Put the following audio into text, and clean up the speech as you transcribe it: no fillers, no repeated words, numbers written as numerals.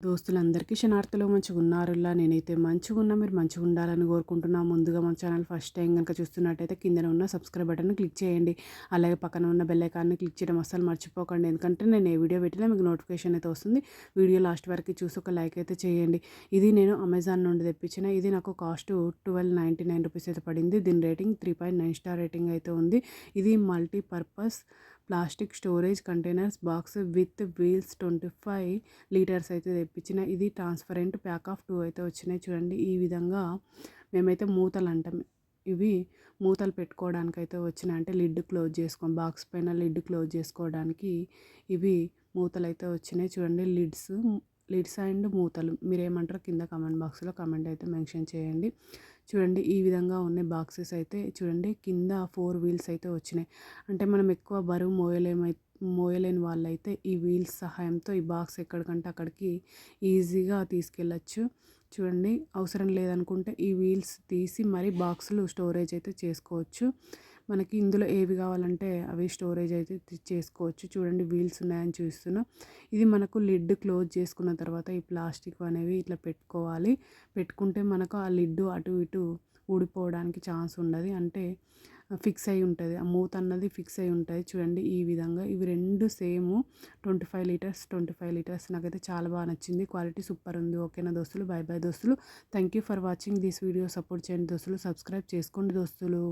దోస్తులందరికీ క్షణార్థులు మంచిగున్నారులా నేనైతే మంచిగున్నా. మీరు మంచిగుండాలని కోరుకుంటున్నా. ముందుగా మన ఛానల్ ఫస్ట్ టైం కనుక చూస్తున్నట్టయితే కిందన ఉన్న సబ్స్క్రైబ్ బటన్ని క్లిక్ చేయండి. అలాగే పక్కన ఉన్న బెల్ ఐకాన్ని క్లిక్ చేయడం అస్సలు మర్చిపోకండి. ఎందుకంటే నేను ఏ వీడియో పెట్టినా మీకు నోటిఫికేషన్ అయితే వస్తుంది. వీడియో లాస్ట్ వరకు చూసి ఒక లైక్ అయితే చేయండి. ఇది నేను అమెజాన్ నుండి తెప్పించిన. ఇది నాకు కాస్ట్ 1299 రూపీస్ అయితే పడింది. దీని రేటింగ్ 3.9 స్టార్ రేటింగ్ అయితే ఉంది. ఇది multipurpose plastic storage containers box with wheels 25 litres అయితే తెప్పించిన. ఇది ట్రాన్స్పరెంట్ ప్యాక్ ఆఫ్ 2 అయితే వచ్చినాయి. చూడండి ఈ విధంగా మేమైతే మూతలు అంటాం. ఇవి మూతలు పెట్టుకోవడానికి అయితే వచ్చినాయి. అంటే లిడ్ క్లోజ్ చేసుకోం, బాక్స్ పైన లిడ్ క్లోజ్ చేసుకోవడానికి ఇవి మూతలు అయితే వచ్చినాయి. చూడండి లిడ్స్ అండ్ మూతలు మీరేమంటారో కింద కామెంట్ బాక్స్లో కామెంట్ అయితే మెన్షన్ చేయండి. చూడండి ఈ విధంగా ఉన్న బాక్సెస్ అయితే చూడండి కింద 4 వీల్స్ అయితే వచ్చినాయి. అంటే మనం ఎక్కువ బరువు మోయలేని వాళ్ళైతే ఈ వీల్స్ సహాయంతో ఈ బాక్స్ ఎక్కడికంటే అక్కడికి ఈజీగా తీసుకెళ్ళచ్చు. చూడండి అవసరం లేదనుకుంటే ఈ వీల్స్ తీసి మరి బాక్సులు స్టోరేజ్ అయితే చేసుకోవచ్చు. మనకి ఇందులో ఏవి కావాలంటే అవి స్టోరేజ్ అయితే చేసుకోవచ్చు. చూడండి వీల్స్ ఉన్నాయని చూస్తున్నా. ఇది మనకు లిడ్ క్లోజ్ చేసుకున్న తర్వాత ఈ ప్లాస్టిక్ అనేవి ఇట్లా పెట్టుకోవాలి. పెట్టుకుంటే మనకు ఆ లిడ్ అటు ఇటు ఊడిపోవడానికి ఛాన్స్ ఉండదు. అంటే ఫిక్స్ అయి ఉంటుంది, ఆ మూత అన్నది ఫిక్స్ అయి ఉంటుంది. చూడండి ఈ విధంగా ఇవి రెండు సేమ్ 25 లీటర్స్ నాకైతే చాలా బాగా నచ్చింది. క్వాలిటీ సూపర్ ఉంది. ఓకేనా దోస్తులు, బై బై దోస్తులు. Thank you for watching this video. Support చేయండి దోస్తులు, సబ్స్క్రైబ్ చేసుకోండి దోస్తులు.